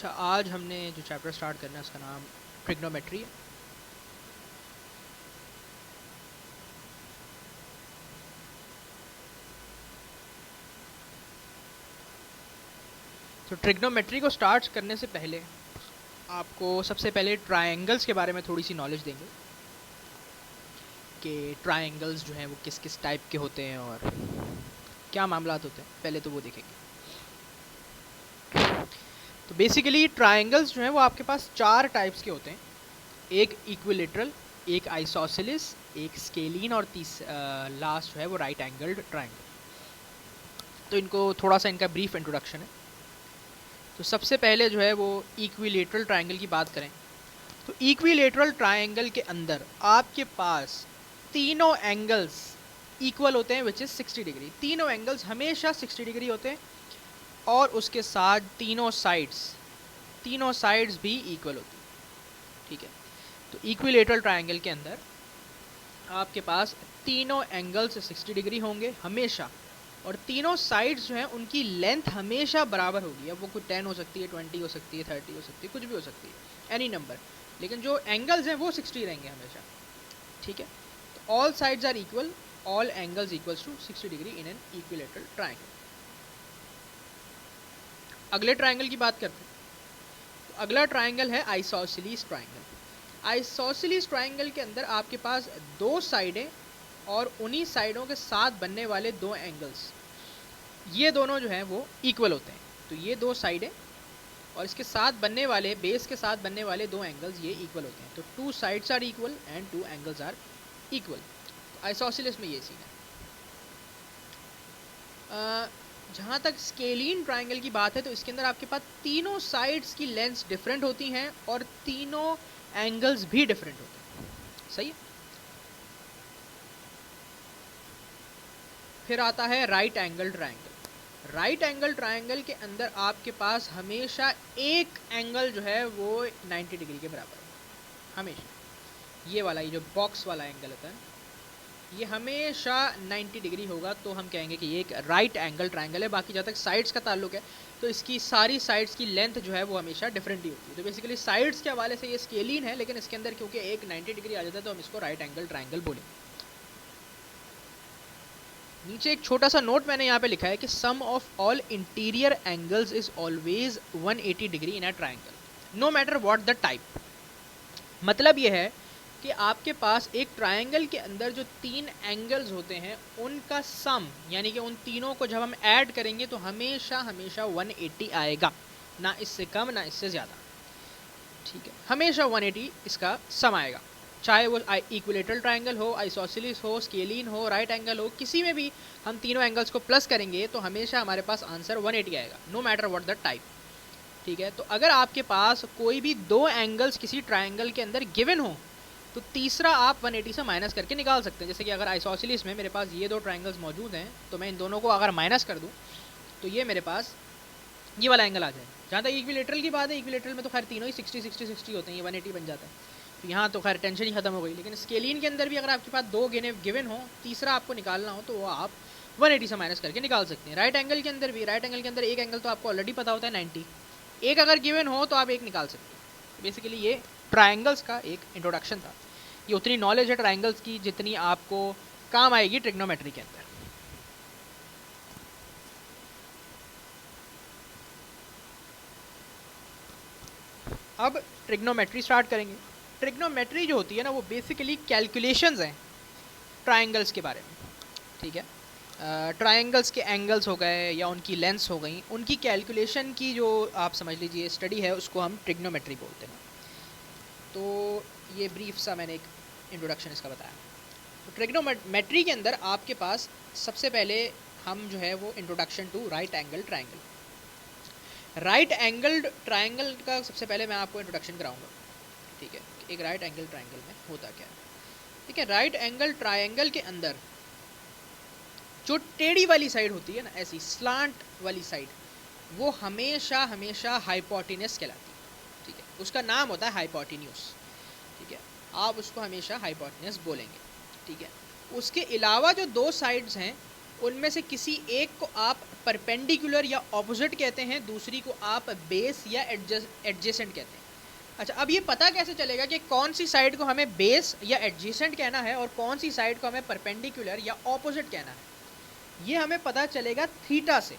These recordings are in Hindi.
अच्छा, आज हमने जो चैप्टर स्टार्ट करना है उसका नाम ट्रिग्नोमेट्री है। तो ट्रिग्नोमेट्री को स्टार्ट करने से पहले आपको सबसे पहले ट्रायंगल्स के बारे में थोड़ी सी नॉलेज देंगे कि ट्रायंगल्स जो हैं वो किस किस टाइप के होते हैं और क्या मामलात होते हैं, पहले तो वो देखेंगे। तो बेसिकली ट्रायंगल्स जो हैं वो आपके पास चार टाइप्स के होते हैं। एक इक्विलेटरल, एक आइसोसेलिस, एक स्केलीन और लास्ट जो है वो राइट एंगल्ड ट्रायंगल। तो इनको थोड़ा सा इनका ब्रीफ इंट्रोडक्शन है। तो सबसे पहले जो है वो इक्विलेटरल ट्रायंगल की बात करें तो इक्विलेटरल ट्रायंगल के अंदर आपके पास तीनों एंगल्स इक्वल होते हैं, विच इज़ 60 डिग्री। तीनों एंगल्स हमेशा 60 डिग्री होते हैं और उसके साथ तीनों साइड्स भी इक्वल होती हैं। ठीक है, तो इक्विलेटरल ट्रायंगल के अंदर आपके पास तीनों एंगल्स 60 डिग्री होंगे हमेशा, और तीनों साइड्स जो हैं उनकी लेंथ हमेशा बराबर होगी। अब वो कुछ 10 हो सकती है, 20 हो सकती है, 30 हो सकती है, कुछ भी हो सकती है, एनी नंबर, लेकिन जो एंगल्स हैं वो 60 रहेंगे हमेशा। ठीक है, तो all sides are equal, all angles equals to 60 degree in an equilateral triangle. अगले ट्रायंगल की बात करते हैं। तो अगला ट्रायंगल है आइसोसेलिस ट्रायंगल। आइसोसेलिस ट्रायंगल के अंदर आपके पास दो साइडें और उन्हीं साइडों के साथ बनने वाले दो एंगल्स, ये दोनों जो हैं वो इक्वल होते हैं। तो ये दो साइडें और इसके साथ बनने वाले, बेस के साथ बनने वाले दो एंगल्स ये इक्वल होते हैं। तो two sides are equal and two angles are equal. तो आइसोसेलिस में ये सीन है। जहाँ तक स्केलीन ट्रायंगल की बात है तो इसके अंदर आपके पास तीनों साइड्स की लेंथ्स डिफरेंट होती हैं और तीनों एंगल्स भी डिफरेंट होते हैं। सही है। फिर आता है right angle triangle. Right angle triangle के अंदर आपके पास हमेशा एक एंगल जो है वो 90 डिग्री के बराबर है हमेशा। ये वाला, ये जो बॉक्स वाला एंगल होता है ये हमेशा 90 डिग्री होगा, तो हम कहेंगे कि ये एक राइट एंगल ट्रायंगल है। बाकी जहाँ तक साइड्स का ताल्लुक है तो इसकी सारी साइड्स की लेंथ जो है वो हमेशा डिफरेंट ही होती है। तो बेसिकली साइड्स के हवाले से ये स्केलीन है, लेकिन इसके अंदर क्योंकि एक 90 डिग्री आ जाता है तो हम इसको राइट एंगल ट्रायंगल बोलेंगे। नीचे एक छोटा सा नोट मैंने यहाँ पे लिखा है कि sum of all interior angles is always 180 degree in a triangle no matter what the type. मतलब ये है कि आपके पास एक ट्रायंगल के अंदर जो तीन एंगल्स होते हैं उनका सम, यानी कि उन तीनों को जब हम ऐड करेंगे तो हमेशा 180 आएगा, ना इससे कम ना इससे ज़्यादा। ठीक है, हमेशा 180 इसका सम आएगा, चाहे वो इक्विलेटरल ट्रायंगल हो, आइसोसेलिस हो, स्केलीन हो, राइट एंगल हो, किसी में भी हम तीनों एंगल्स को प्लस करेंगे तो हमेशा हमारे पास आंसर 180 आएगा, no matter what the type. ठीक है, तो अगर आपके पास कोई भी दो एंगल्स किसी ट्रायंगल के अंदर गिवन हो तो तीसरा आप 180 से माइनस करके निकाल सकते हैं। जैसे कि अगर आइसोसेलिस में मेरे पास ये दो ट्रायंगल्स मौजूद हैं तो मैं इन दोनों को अगर माइनस कर दूं तो ये मेरे पास ये वाला एंगल आ जाए। जहाँ तक इक्विलेटरल की बात है, इक्विलेटरल में तो खैर तीनों ही 60-60-60 होते हैं, ये 180 बन जाता है, तो यहाँ तो खैर टेंशन ही खत्म हो गई। लेकिन स्केलिन के अंदर भी अगर आपके पास दो गिवन हो, तीसरा आपको निकालना हो तो वो आप 180 से माइनस करके निकाल सकते हैं। राइट एंगल के अंदर भी, राइट एंगल के अंदर एक एंगल तो आपको ऑलरेडी पता होता है 90, एक अगर गिवन हो तो आप एक निकाल सकते हैं। बेसिकली ये ट्रायंगल्स का एक इंट्रोडक्शन था। ये उतनी नॉलेज है ट्रायंगल्स की जितनी आपको काम आएगी ट्रिग्नोमेट्री के अंदर। अब ट्रिग्नोमेट्री स्टार्ट करेंगे। ट्रिग्नोमेट्री जो होती है ना वो बेसिकली कैलकुलेशंस हैं ट्रायंगल्स के बारे में। ठीक है, ट्रायंगल्स के एंगल्स हो गए या उनकी लेंथ्स हो गई, उनकी कैलकुलेशन की जो आप समझ लीजिए स्टडी है उसको हम ट्रिग्नोमेट्री बोलते हैं। तो ये ब्रीफ सा मैंने एक इंट्रोडक्शन इसका बताया। तो ट्रिग्नोमेट्री के अंदर आपके पास सबसे पहले हम जो है वो introduction to right angle triangle. Right angled triangle का सबसे पहले मैं आपको इंट्रोडक्शन कराऊंगा। ठीक है, एक राइट एंगल ट्रायंगल में होता क्या है। ठीक है, राइट एंगल ट्रायंगल के अंदर जो टेढ़ी वाली साइड होती है ना, ऐसी स्लांट वाली साइड, वो हमेशा हमेशा हाइपोटेनस कहलाती है। ठीक है, उसका नाम होता है हाइपोटेन्यूस। ठीक है, आप उसको हमेशा हाइपोटेनस बोलेंगे। ठीक है, उसके अलावा जो दो साइड्स हैं उनमें से किसी एक को आप परपेंडिकुलर या ऑपोजिट कहते हैं, दूसरी को आप बेस या एडजेसेंट कहते हैं। अच्छा, अब ये पता कैसे चलेगा कि कौन सी साइड को हमें बेस या एडजेसेंट कहना है और कौन सी साइड को हमें परपेंडिकुलर या ऑपोजिट कहना है? ये हमें पता चलेगा थीटा से,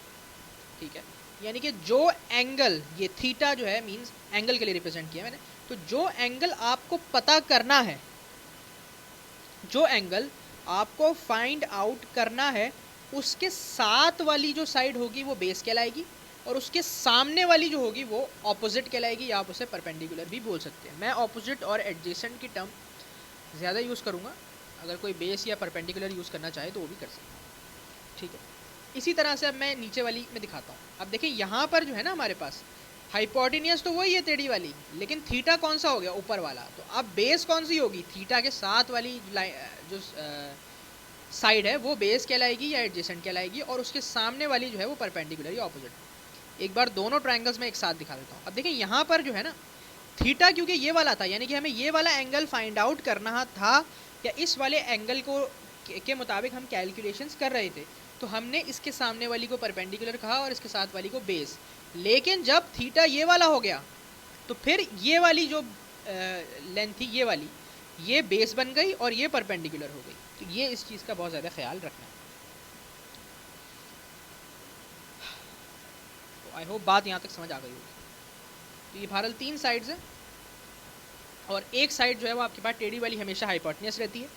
ठीक है। यानी कि जो एंगल, ये थीटा जो है मींस एंगल के लिए रिप्रेजेंट किया मैंने, तो जो एंगल आपको पता करना है, जो एंगल आपको फाइंड आउट करना है, उसके साथ वाली जो साइड होगी वो बेस कहलाएगी और उसके सामने वाली जो होगी वो ऑपोजिट कहलाएगी, या आप उसे परपेंडिकुलर भी बोल सकते हैं। मैं ऑपोजिट और एडजेसेंट की टर्म ज़्यादा यूज़ करूँगा, अगर कोई बेस या परपेंडिकुलर यूज़ करना चाहे तो वो भी कर सकते हैं, ठीक है। इसी तरह से अब मैं नीचे वाली में दिखाता हूँ। अब देखिए यहाँ पर जो है ना हमारे पास हाइपोटेनियस तो वही है टेढ़ी वाली, लेकिन थीटा कौन सा हो गया? ऊपर वाला। तो अब बेस कौन सी होगी? थीटा के साथ वाली जो साइड है वो बेस कहलाएगी या एडजेसेंट कहलाएगी, और उसके सामने वाली जो है वो परपेंडिकुलर या ऑपोजिट। एक बार दोनों ट्रायंगल्स में एक साथ दिखा देता हूँ। अब देखिए यहाँ पर जो है ना थीटा, क्योंकि ये वाला था, यानी कि हमें ये वाला एंगल फाइंड आउट करना था, या इस वाले एंगल को के मुताबिक हम कैलकुलेशंस कर रहे थे, तो हमने इसके सामने वाली को परपेंडिकुलर कहा और इसके साथ वाली को बेस। लेकिन जब थीटा ये वाला हो गया तो फिर ये वाली जो लेंथ थी ये वाली, ये बेस बन गई और ये परपेंडिकुलर हो गई। तो ये इस चीज़ का बहुत ज़्यादा ख्याल रखना है। तो आई होप बात यहाँ तक समझ आ गई होगी। तो ये बहरहाल 3 साइड्स हैं और एक साइड जो है वो आपके पास टेढ़ी वाली हमेशा हाइपोटेनियस रहती है,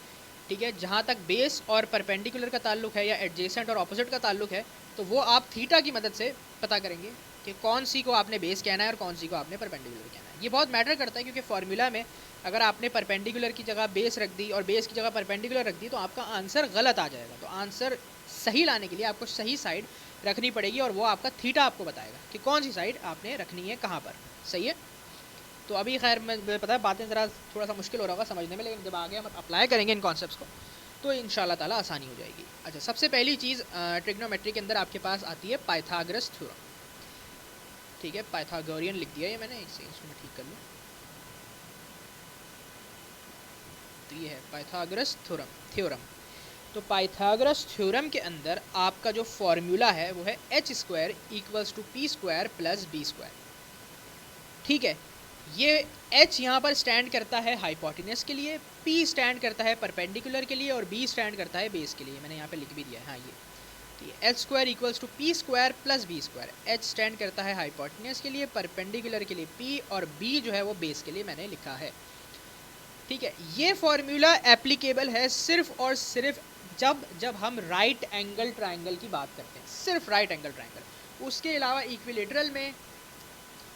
ठीक है। जहाँ तक बेस और परपेंडिकुलर का ताल्लुक है या एडजेसेंट और ऑपोजिट का ताल्लुक है, तो वो आप थीटा की मदद से पता करेंगे कि कौन सी को आपने बेस कहना है और कौन सी को आपने परपेंडिकुलर कहना है। ये बहुत मैटर करता है, क्योंकि फार्मूला में अगर आपने परपेंडिकुलर की जगह बेस रख दी और बेस की जगह परपेंडिकुलर रख दी तो आपका आंसर गलत आ जाएगा। तो आंसर सही लाने के लिए आपको सही साइड रखनी पड़ेगी, और वो आपका थीटा आपको बताएगा कि कौन सी साइड आपने रखनी है कहाँ पर। सही है। तो अभी खैर मुझे पता है बातें ज़रा थोड़ा सा मुश्किल हो रहा होगा समझने में, लेकिन जब आगे हम अप्लाई करेंगे इन कॉन्सेप्ट्स को तो इंशाल्लाह ताला आसानी हो जाएगी। अच्छा, सबसे पहली चीज़ ट्रिग्नोमेट्री के अंदर आपके पास आती है पाइथागोरस थ्योरम, ठीक है। पाइथागोरियन लिख दिया ये मैंने, इसे इसको मैं ठीक कर लूँ। तो ये है पाइथागोरस थ्योरम। तो पाइथागोरस थ्योरम के अंदर आपका जो फॉर्मूला है वो है h² = p² + b², ठीक है। ये h यहाँ पर स्टैंड करता है हाइपोटेनस के लिए, p स्टैंड करता है परपेंडिकुलर के लिए और b स्टैंड करता है बेस के लिए। मैंने यहाँ पे लिख भी दिया है, हाँ ये h² = p² + b²। h stand करता है हाइपोटेनस के लिए, परपेंडिकुलर के लिए p, और b जो है वो बेस के लिए मैंने लिखा है, ठीक है। ये फॉर्मूला एप्लीकेबल है सिर्फ और सिर्फ जब हम राइट एंगल ट्रायंगल की बात करते हैं, सिर्फ राइट एंगल ट्रायंगल। उसके अलावा इक्विलेटरल में,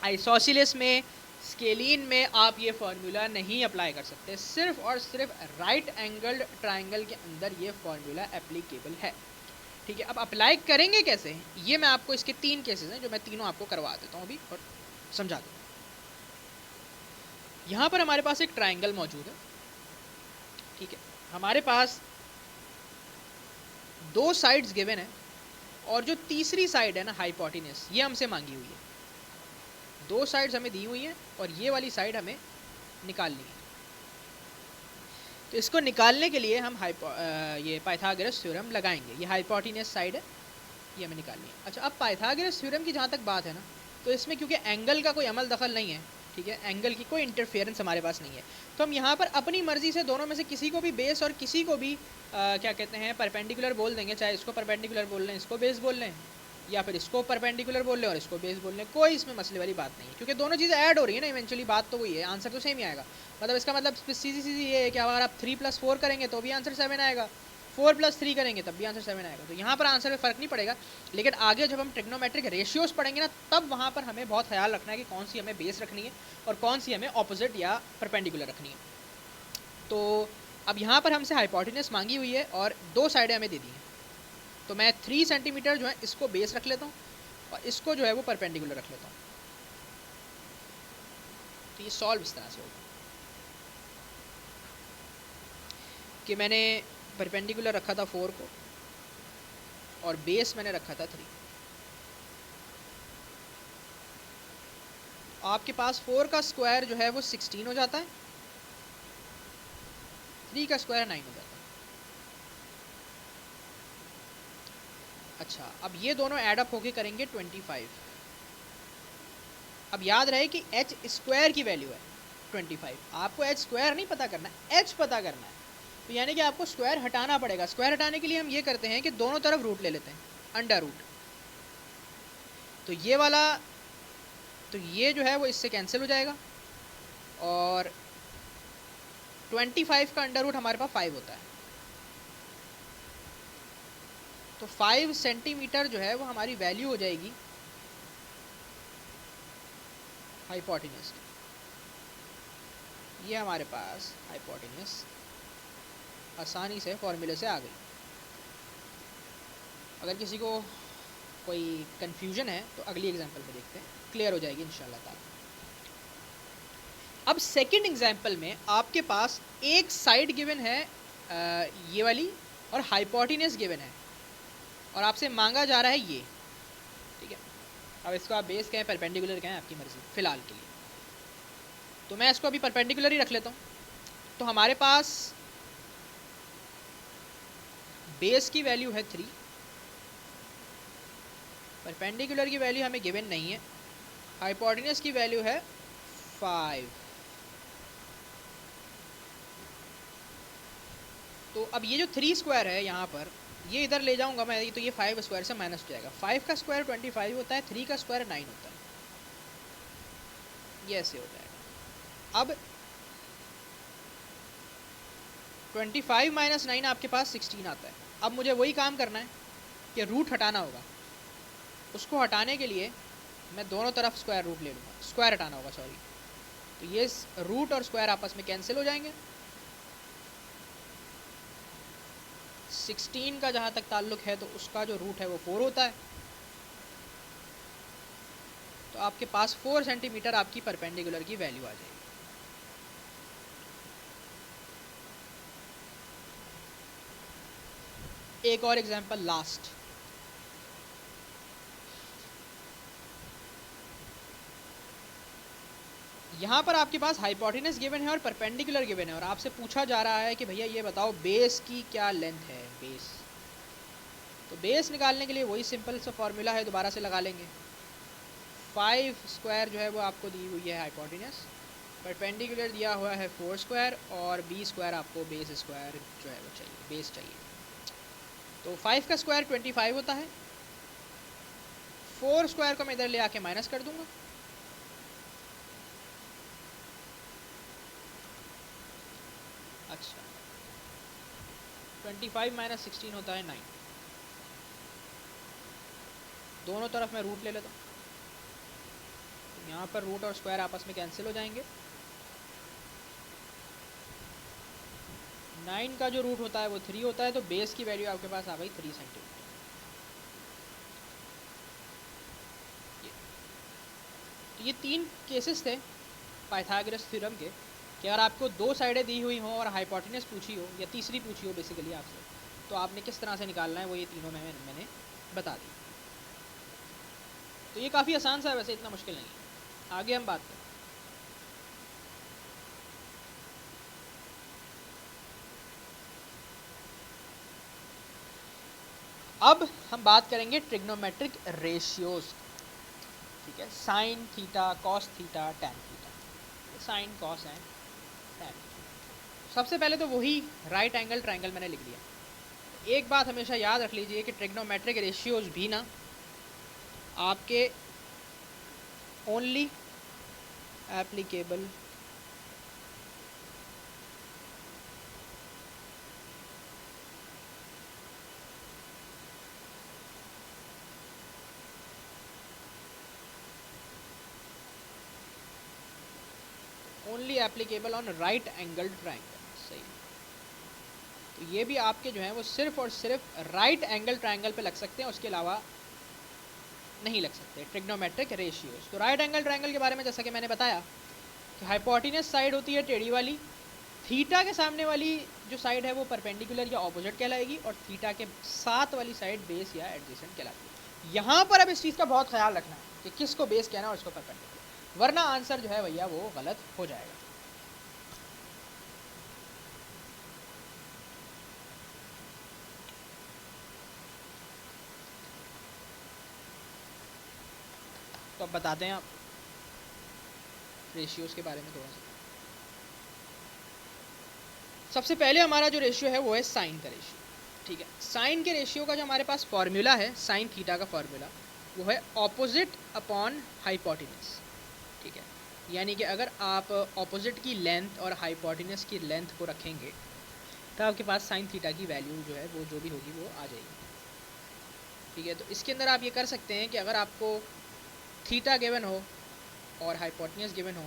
आइसोसेलेस में, स्केलीन में आप ये फार्मूला नहीं अप्लाई कर सकते। सिर्फ और सिर्फ राइट एंगल्ड ट्रायंगल के अंदर ये फार्मूला एप्लीकेबल है, ठीक है। अब अप्लाई करेंगे कैसे, ये मैं आपको, इसके 3 केसेस हैं जो मैं तीनों आपको करवा देता हूँ अभी और समझा दूँ। यहाँ पर हमारे पास एक ट्रायंगल मौजूद है, ठीक है। हमारे पास 2 साइड्स गिवन है और जो तीसरी साइड है ना हाइपोटेनस, ये हमसे मांगी हुई है। 2 साइड्स हमें दी हुई हैं और ये वाली साइड हमें निकालनी है। तो इसको निकालने के लिए हम ये पाइथागोरस थ्योरम लगाएंगे। ये हाइपोटेनस साइड है, ये हमें निकालनी है। अच्छा, अब पाइथागोरस थ्योरम की जहाँ तक बात है ना, तो इसमें क्योंकि एंगल का कोई अमल दखल नहीं है, ठीक है, एंगल की कोई इंटरफेरेंस हमारे पास नहीं है, तो हम यहाँ पर अपनी मर्जी से दोनों में से किसी को भी बेस और किसी को भी क्या कहते हैं परपेंडिकुलर बोल देंगे। चाहे इसको परपेंडिकुलर बोल लें, इसको बेस बोल लें, या फिर इसको परपेंडिकुलर बोल लें और इसको बेस बोल लें, कोई इसमें मसले वाली बात नहीं है, क्योंकि दोनों चीज़ें ऐड हो रही है ना। इवेंचुअली बात तो वही है, आंसर तो सेम ही आएगा। मतलब इसका मतलब सीधी ये है कि अगर आप 3 + 4 करेंगे तो भी आंसर 7 आएगा, 4 + 3 करेंगे तब भी आंसर 7 आएगा। तो यहाँ पर आंसर में फ़र्क नहीं पड़ेगा, लेकिन आगे जब हम ट्रिग्नोमेट्रिक रेशियोज़ पढ़ेंगे ना, तब वहाँ पर हमें बहुत ख्याल रखना है कि कौन सी हमें बेस रखनी है और कौन सी हमें ऑपोजिट या परपेंडिकुलर रखनी है। तो अब यहाँ पर हमसे हाइपोटेनस मांगी हुई है और 2 साइडें हमें दे दी हैं, तो मैं 3 सेंटीमीटर जो है इसको बेस रख लेता हूँ और इसको जो है वो परपेंडिकुलर रख लेता हूँ। तो ये सॉल्व इस तरह से होगा कि मैंने परपेंडिकुलर रखा था 4 को और बेस मैंने रखा था 3। आपके पास 4 का स्क्वायर जो है वो 16 हो जाता है, 3 का स्क्वायर 9 हो जाता है। अच्छा, अब ये दोनों एडअप होके करेंगे 25। अब याद रहे कि एच स्क्वायर की वैल्यू है 25, आपको एच स्क्वायर नहीं पता करना, एच पता करना है। तो यानी कि आपको स्क्वायर हटाना पड़ेगा। स्क्वायर हटाने के लिए हम ये करते हैं कि दोनों तरफ रूट ले लेते हैं, अंडर रूट। तो ये वाला, तो ये जो है वो इससे कैंसिल हो जाएगा, और 25 का अंडर रूट हमारे पास 5 होता है। तो 5 सेंटीमीटर जो है वो हमारी वैल्यू हो जाएगी हाइपोटेन्यूज की। ये हमारे पास हाइपोटेन्यूज आसानी से फॉर्मूले से आ गई। अगर किसी को कोई कंफ्यूजन है तो अगली एग्जांपल में देखते हैं, क्लियर हो जाएगी इंशाल्लाह ताला। अब सेकंड एग्जांपल में आपके पास एक साइड गिवन है ये वाली, और हाइपोटेन्यूज गिवन है, और आपसे मांगा जा रहा है ये, ठीक है। अब इसको आप बेस कहें, परपेंडिकुलर कहें, आपकी मर्जी फिलहाल के लिए। तो मैं इसको अभी परपेंडिकुलर ही रख लेता हूँ। तो हमारे पास बेस की वैल्यू है 3, परपेंडिकुलर की वैल्यू हमें गिवन नहीं है, हाइपोटेन्यूज की वैल्यू है 5। तो अब ये जो 3 स्क्वायर है यहाँ पर, ये इधर ले जाऊंगा मैं, तो ये 5 स्क्वायर से माइनस हो जाएगा। 5 का स्क्वायर 25 होता है, 3 का स्क्वायर 9 होता है, ये ऐसे हो जाएगा। अब 25 माइनस 9 आपके पास 16 आता है। अब मुझे वही काम करना है कि रूट हटाना होगा। उसको हटाने के लिए मैं दोनों तरफ स्क्वायर रूट ले लूँगा, स्क्वायर हटाना होगा, सॉरी। तो ये रूट और स्क्वायर आपस में कैंसिल हो जाएंगे। 16 का जहाँ तक ताल्लुक है तो उसका जो रूट है वो 4 होता है। तो आपके पास 4 सेंटीमीटर आपकी परपेंडिकुलर की वैल्यू आ जाएगी। एक और एग्जांपल लास्ट, यहाँ पर आपके पास हाइपोटेन्यूज गिवन है और परपेंडिकुलर गिवन है, और आपसे पूछा जा रहा है कि भैया ये बताओ बेस की क्या लेंथ है, बेस। तो बेस निकालने के लिए वही सिंपल सा फॉर्मूला है, दोबारा से लगा लेंगे। 5 स्क्वायर जो है वो आपको दी हुई है हाइपोटेन्यूज, परपेंडिकुलर दिया हुआ है 4 स्क्वायर, और बी स्क्वायर आपको बेस स्क्वायर जो है वो चाहिए, बेस चाहिए। तो 5 का स्क्वायर 25 होता है, 4 स्क्वायर को मैं इधर ले आके माइनस कर दूंगा, अच्छा 25 माइनस 16 होता है 9। दोनों तरफ मैं रूट ले लेता हूँ, यहाँ पर रूट और स्क्वायर आपस में कैंसिल हो जाएंगे। 9 का जो रूट होता है वो 3 होता है, तो बेस की वैल्यू आपके पास आ गई 3 सेंटीमीटर। तो ये 3 केसेस थे पाइथागोरस थ्योरम के, कि अगर आपको 2 साइडें दी हुई हों और हाइपोटेन्यूज पूछी हो, या तीसरी पूछी हो बेसिकली आपसे, तो आपने किस तरह से निकालना है, वो ये तीनों मैंने बता दी। तो ये काफ़ी आसान सा है, वैसे इतना मुश्किल नहीं है। आगे हम बात करें। अब हम बात करेंगे ट्रिग्नोमेट्रिक रेशियोज, ठीक है। Sine theta, cos theta, tan theta, sine cos and tan. सबसे पहले तो वही राइट एंगल ट्रायंगल मैंने लिख दिया। एक बात हमेशा याद रख लीजिए कि ट्रिग्नोमेट्रिक रेशियोज भी ना आपके only applicable only applicable on right angle triangle, सही। तो ये भी आपके जो है वो सिर्फ और सिर्फ राइट एंगल ट्रायंगल पे लग सकते हैं, उसके अलावा नहीं लग सकते ट्रिग्नोमेट्रिक रेशियोज। तो राइट एंगल ट्रायंगल के बारे में जैसा कि मैंने बताया कि हाइपोटेन्यूज साइड होती है टेढ़ी वाली, थीटा के सामने वाली जो साइड है वो परपेंडिकुलर या ऑपोजिट कहलाएगी, और थीटा के साथ वाली साइड बेस या एडजेसेंट कहलाती है। यहाँ पर अब इस चीज़ का बहुत ख्याल रखना है कि किसको बेस कहना है और इसको परपेंडिकुलर, वरना आंसर जो है भैया वो गलत हो जाएगा। तो अब बताते हैं आप रेशियोज़ के बारे में थोड़ा सा। सबसे पहले हमारा जो रेशियो है वो है साइन का रेशियो, ठीक है। साइन के रेशियो का जो हमारे पास फॉर्मूला है, साइन थीटा का फॉर्मूला, वो है ऑपोजिट अपॉन हाइपोटेनस, ठीक है। यानी कि अगर आप ऑपोजिट की लेंथ और हाइपोटेनस की लेंथ को रखेंगे तो आपके पास साइन थीटा की वैल्यू जो है वो जो भी होगी वो आ जाएगी, ठीक है। तो इसके अंदर आप ये कर सकते हैं कि अगर आपको थीटा गिवन हो और हाइपोटेनस गिवन हो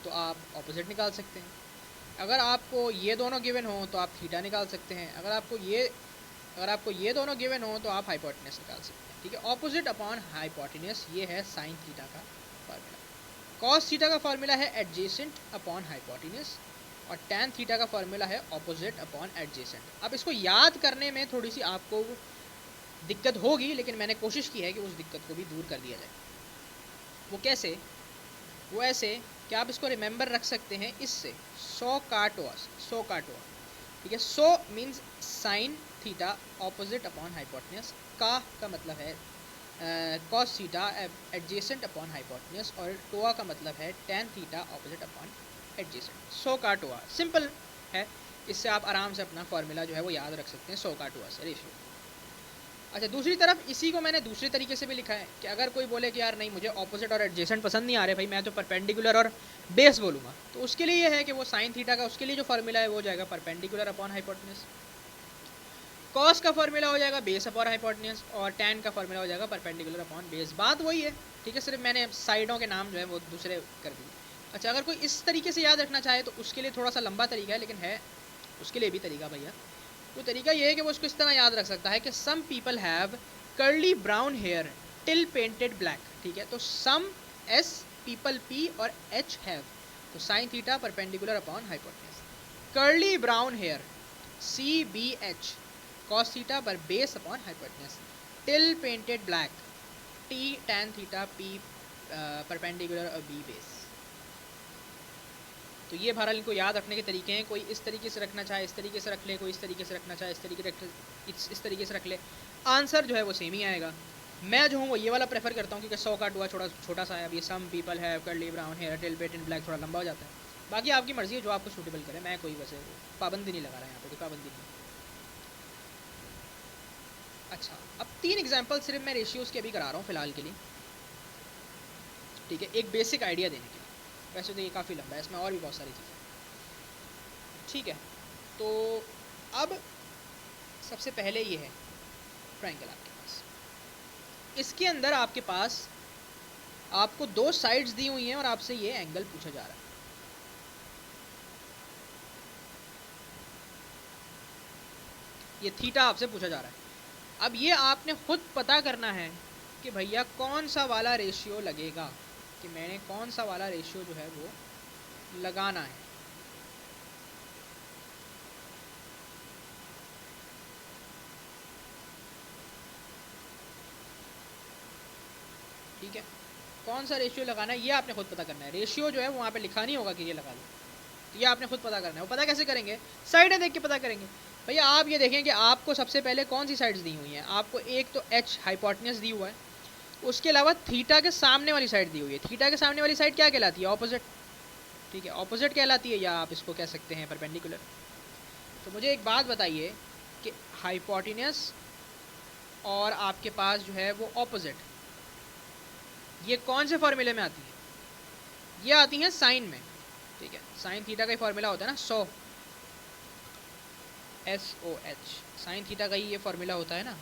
तो आप ऑपोजिट निकाल सकते हैं। अगर आपको ये दोनों गिवन हो तो आप थीटा निकाल सकते हैं। अगर आपको ये दोनों गिवन हो तो आप हाइपोटेनस निकाल सकते हैं, ठीक है। ऑपोजिट अपॉन हाइपोटेनस, ये है साइन थीटा का फार्मूला। कॉस थीटा का फार्मूला है एडजेसेंट अपॉन हाइपोटेनस, और टैन थीटा का फार्मूला है ऑपोजिट अपॉन एडजेसेंट। अब इसको याद करने में थोड़ी सी आपको दिक्कत होगी, लेकिन मैंने कोशिश की है कि उस दिक्कत को भी दूर कर दिया जाए। वो कैसे? वो ऐसे कि आप इसको रिमेंबर रख सकते हैं इससे, सो काटोआ, ठीक है। So means sine theta opposite upon hypotenuse, का मतलब है cos theta adjacent upon hypotenuse, और टोआ का मतलब है tan theta opposite upon adjacent. Soh cah toa simple है, इससे आप आराम से अपना फॉर्मूला जो है वो याद रख सकते हैं, सो का टोआ से रेशियो। अच्छा, दूसरी तरफ इसी को मैंने दूसरे तरीके से भी लिखा है कि अगर कोई बोले कि यार नहीं मुझे ऑपोजिट और एडजेसेंट पसंद नहीं आ रहे भाई, मैं तो परपेंडिकुलर और बेस बोलूँगा, तो उसके लिए ये है कि वो साइन थीटा का उसके लिए जो फार्मूला है वो हो जाएगा परपेंडिकुलर अपॉन हाइपोटेनस, कॉस का फार्मूला हो जाएगा बेस अपॉन हाइपोटेनस, और टैन का फार्मूला हो जाएगा परपेंडिकुलर अपॉन बेस। बात वही है, ठीक है, सिर्फ मैंने साइडों के नाम जो है वो दूसरे कर दिए। अच्छा, अगर कोई इस तरीके से याद रखना चाहे तो उसके लिए थोड़ा सा लंबा तरीका है, लेकिन है उसके लिए भी तरीका भैया। तो तरीका ये है कि वो उसको इस तरह याद रख सकता है कि some people have curly brown hair till painted black, ठीक है। तो सम एस, पीपल पी, और एच हैव, तो sine theta perpendicular upon hypotenuse. Curly brown hair C B H, cos theta पर base upon hypotenuse. Till painted black T tan theta P perpendicular और बी बेस। तो ये बहरहाल इनको याद रखने के तरीके हैं। कोई इस तरीके से रखना चाहे इस तरीके से रख ले, कोई इस तरीके से रखना चाहे इस तरीके से रख ले, आंसर जो है वो सेम ही आएगा। मैं जो हूँ वो ये वाला प्रेफर करता हूँ क्योंकि 100 का टुआ छोटा सा है। अब ये सम पीपल है curly brown hair till painted black थोड़ा लंबा हो जाता है। बाकी आपकी मर्जी है जो आपको सूटेबल करे, मैं कोई वैसे पाबंदी नहीं लगा रहा, यहाँ पे कोई पाबंदी नहीं। अच्छा, अब 3 एग्जाम्पल सिर्फ मैं रेशियोज़ के अभी करा रहा हूँ फ़िलहाल के लिए, ठीक है, एक बेसिक आइडिया देने के लिए। वैसे तो ये काफ़ी लंबा है, इसमें और भी बहुत सारी चीज़ें, ठीक है। तो अब सबसे पहले ये है ट्रायंगल आपके पास, इसके अंदर आपके पास आपको 2 साइड्स दी हुई हैं और आपसे ये एंगल पूछा जा रहा है। ये थीटा आपसे पूछा जा रहा है। अब ये आपने खुद पता करना है कि भैया कौन सा वाला रेशियो लगेगा, कि मैंने कौन सा वाला रेशियो जो है वो लगाना है। ठीक है, कौन सा रेशियो लगाना है ये आपने खुद पता करना है। रेशियो जो है वो वहाँ पे लिखा नहीं होगा कि ये लगा लो, तो ये आपने खुद पता करना है। वो पता कैसे करेंगे? साइडें देख के पता करेंगे। भैया आप ये देखें कि आपको सबसे पहले कौन सी साइड्स दी हुई हैं। आपको एक तो एच हाइपोटेनस दी हुआ है, उसके अलावा थीटा के सामने वाली साइड दी हुई है। थीटा के सामने वाली साइड क्या कहलाती है? ऑपोजिट, ठीक है, ऑपोजिट कहलाती है, या आप इसको कह सकते हैं परपेंडिकुलर। तो मुझे एक बात बताइए कि हाइपोटेनस और आपके पास जो है वो ऑपोजिट, ये कौन से फॉर्मूले में आती है? ये आती हैं साइन में, ठीक है। साइन थीटा का ही फॉर्मूला होता है ना, सो SOH, साइन थीटा का ही ये फॉर्मूला होता है ना,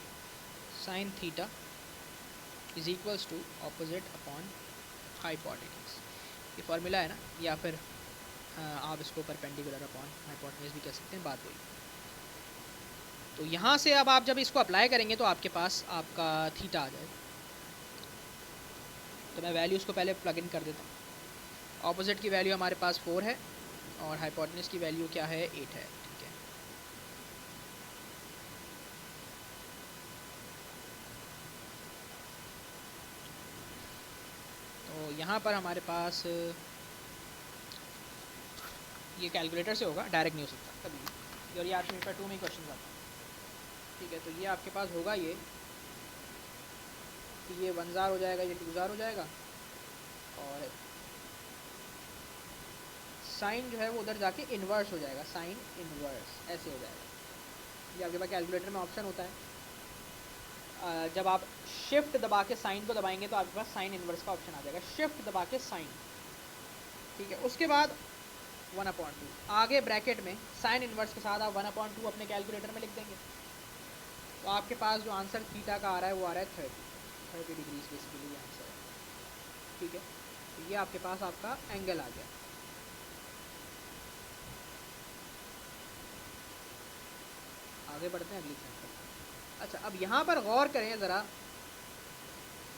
sine theta is equals to opposite upon hypotenuse, ये फॉर्मूला है ना। या फिर आप इसको परपेंडिकुलर अपॉन हाइपोटेनस भी कह सकते हैं, बात वही। तो यहाँ से अब आप जब इसको अप्लाई करेंगे तो आपके पास आपका थीटा आ जाएगा। तो मैं वैल्यूज़ को पहले प्लग इन कर देता हूँ। ऑपोजिट की वैल्यू हमारे पास 4 है और हाइपोटेनस की वैल्यू क्या है? 8 है, ठीक है। तो यहाँ पर हमारे पास ये कैलकुलेटर से होगा, डायरेक्ट नहीं हो सकता कभी, और ये आपके पेपर 2 में ही क्वेश्चन आता है, ठीक है। तो ये आपके पास होगा ये कि ये 1 जार हो जाएगा, ये 2 जार हो जाएगा, और साइन जो है वो उधर जाके इन्वर्स हो जाएगा, साइन इन्वर्स ऐसे हो जाएगा। ये आपके पास कैलकुलेटर में ऑप्शन होता है। जब आप शिफ्ट दबा के साइन को दबाएंगे तो आपके पास साइन इन्वर्स का ऑप्शन आ जाएगा, शिफ्ट दबा के साइन। ठीक है, उसके बाद 1/2 आगे ब्रैकेट में साइन इन्वर्स के साथ आप 1/2 अपने कैलकुलेटर में लिख देंगे, तो आपके पास जो आंसर थीटा का आ रहा है वो आ रहा है 30 डिग्रीज बेसिकली आंसर है। ठीक है, तो ये आपके पास आपका एंगल आ गया। आगे बढ़ते हैं अगली साइड पर। अच्छा, अब यहाँ पर गौर करें ज़रा,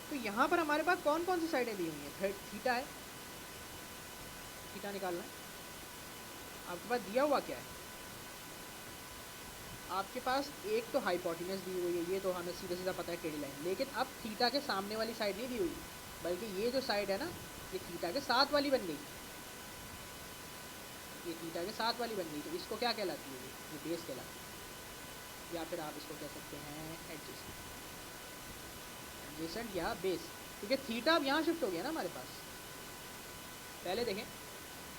तो यहाँ पर हमारे पास कौन कौन सी साइडें दी हुई हैं? थीटा है, थीटा निकालना है। आपके पास दिया हुआ क्या है? आपके पास एक तो हाइपोटेन्यूज दी हुई है, ये तो हमें सीधा सीधा पता है टेढ़ी लाइन, लेकिन अब थीटा के सामने वाली साइड नहीं दी हुई, बल्कि ये जो साइड है ना, ये थीटा के साथ वाली बन गई, ये थीटा के साथ वाली बन गई, तो इसको क्या कहलाती है? ये बेस कहलाती है, या फिर आप इसको कह सकते हैं एडजेसेंट, एडजेसेंट या बेस, क्योंकि थीटा अब यहाँ शिफ्ट हो गया ना हमारे पास। पहले देखें,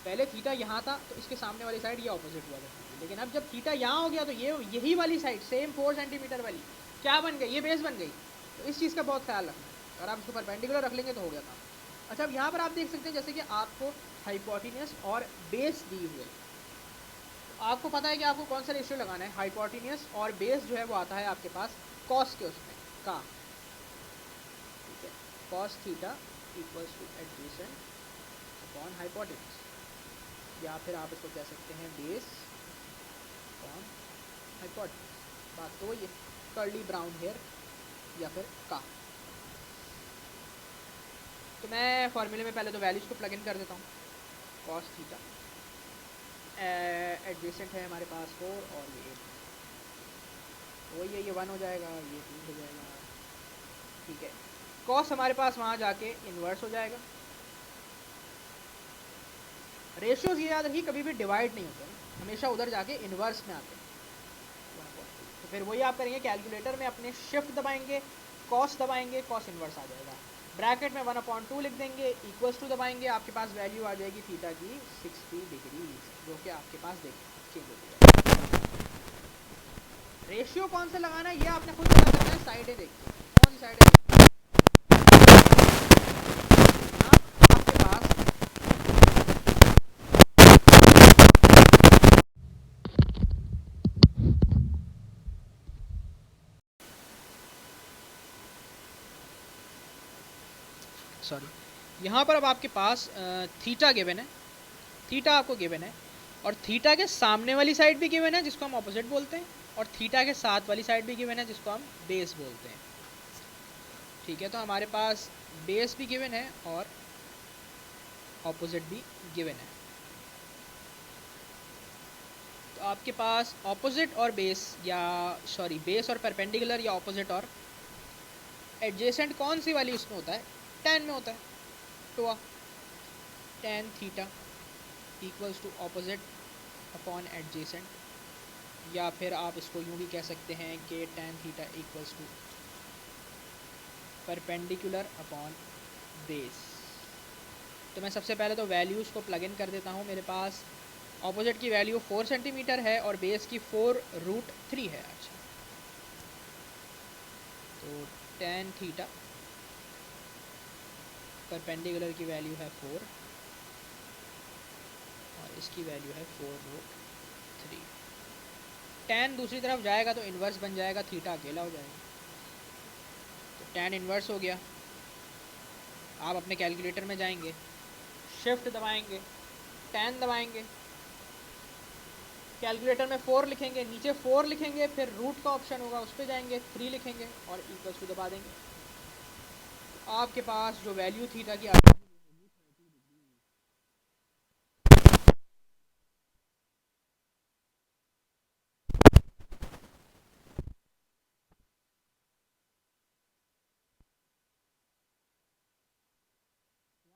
पहले थीटा यहाँ था तो इसके सामने वाली साइड ये ऑपोजिट हुआ करती थी, लेकिन अब जब थीटा यहाँ हो गया तो ये यही वाली साइड सेम 4 सेंटीमीटर वाली क्या बन गई? ये बेस बन गई। तो इस चीज़ का बहुत ख्याल रखना है, अगर आप इसको परपेंडिकुलर रख लेंगे तो हो गया काम। अच्छा, अब यहाँ पर आप देख सकते हैं जैसे कि आपको हाइपोटेन्यूज और बेस दी हुई है, तो आपको पता है कि आपको कौन सा रेशियो लगाना है। हाइपोटेन्यूज और बेस जो है वो आता है आपके पास कॉस के उसमें का, ठीक है, cos theta equals two adjacent upon hypotenuse, या फिर आप इसको कह सकते हैं बेस अपॉन हाइपोटेन्यूज। बात तो ये कर्ली ब्राउन हेयर या फिर का। तो मैं फॉर्मूले में पहले तो वैल्यूज को प्लग इन कर देता हूँ। कॉस थीटा एडजेसेंट है हमारे पास 4 और ये 8, वही है, ये 1 हो जाएगा, ये 2 हो जाएगा। ठीक है, कॉस हमारे पास वहाँ जाके इन्वर्स हो जाएगा। रेशियोज ये याद रखिए कभी भी डिवाइड नहीं होते, हमेशा उधर जाके इन्वर्स में आते हैं। तो फिर वही आप करेंगे, कैलकुलेटर में अपने शिफ्ट दबाएंगे, कॉस दबाएंगे, कॉस इन्वर्स आ जाएगा, ब्रैकेट में 1/2 लिख देंगे, इक्वल्स टू दबाएंगे, आपके पास वैल्यू आ जाएगी थीटा की 60 डिग्री, जो कि आपके पास देखिए चेंज हो जाएगा। रेशियो कौन सा लगाना है ये आपने खुद पता करना है। साइडें देखिए, कौन सी साइडें आपके पास सॉरी, यहाँ पर अब आपके पास थीटा गिवन है, थीटा आपको गिवन है, और थीटा के सामने वाली साइड भी गिवन है जिसको हम ऑपोजिट बोलते हैं, और थीटा के साथ वाली साइड भी गिवन है जिसको हम बेस बोलते हैं। ठीक है, तो हमारे पास बेस भी गिवन है और ऑपोजिट भी गिवन है। तो आपके पास ऑपोजिट और बेस, या सॉरी बेस और परपेंडिकुलर, या ऑपोजिट और एडजेसेंट कौन सी वाली उसमें होता है? tan में होता है, तो tan theta equals to opposite upon adjacent, या फिर आप इसको यूँ भी कह सकते हैं कि tan theta equals to perpendicular upon base. तो मैं सबसे पहले तो वैल्यूज़ को प्लग इन कर देता हूँ। मेरे पास ऑपोजिट की वैल्यू 4 सेंटीमीटर है और बेस की 4√3 है। अच्छा, तो tan थीटा, परपेंडिकुलर की वैल्यू है 4 और इसकी वैल्यू है 4√3। tan दूसरी तरफ जाएगा तो इन्वर्स बन जाएगा, थीटा अकेला हो जाएगा, तो tan इन्वर्स हो गया। आप अपने कैलकुलेटर में जाएंगे, शिफ्ट दबाएंगे, tan दबाएंगे, कैलकुलेटर में 4 लिखेंगे, नीचे 4 लिखेंगे, फिर रूट का ऑप्शन होगा उस पर जाएंगे, 3 लिखेंगे और इक्वल्स टू दबा देंगे। तो आपके पास जो वैल्यू थीटा की आ यहाँ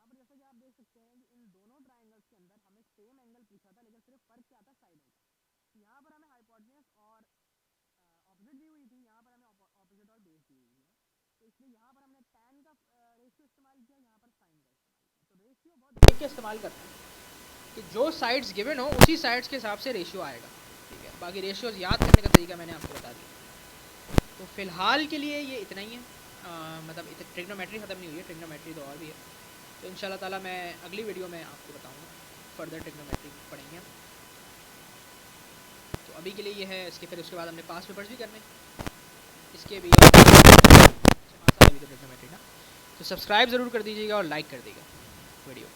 पर, जैसा कि आप देख सकते हैं कि इन दोनों ट्राइंगल्स के अंदर हमें सेम एंगल पूछा था, लेकिन सिर्फ फर्क क्या था? साइडों का। तो यहाँ पर हमें हाइपोटेन्यूज और ऑपोजिट दी हुई थी, यहाँ पर हमें ऑपोजिट और बेस दी हुई है, तो इसलिए यहाँ पर हमने tan का रेशियो इस्तेमाल किया, यहाँ पर साइन का इस्तेमाल किया। तो रेशियो बहुत देख के इस्तेमाल करते हैं कि जो साइड्स गिवन हो उसी साइड्स के हिसाब से रेशियो आएगा, ठीक है। बाकी रेशियोज याद करने का तरीका मैंने आपको बता दिया। तो फिलहाल के लिए ये इतना ही है, मतलब ट्रिग्नोमेट्री ख़त्म नहीं हुई है, ट्रिग्नोमेट्री तो और भी है। तो इंशाल्लाह ताला मैं अगली वीडियो में आपको बताऊँगा, फर्दर ट्रिग्नोमेट्री पढ़ेंगे हम। तो अभी के लिए ये है, इसके फिर उसके बाद हमने पास पेपर्स भी करने, इसके भी अभी तो ट्रिग्नोमेट्री ना। तो सब्सक्राइब ज़रूर कर दीजिएगा और लाइक कर दीजिएगा वीडियो।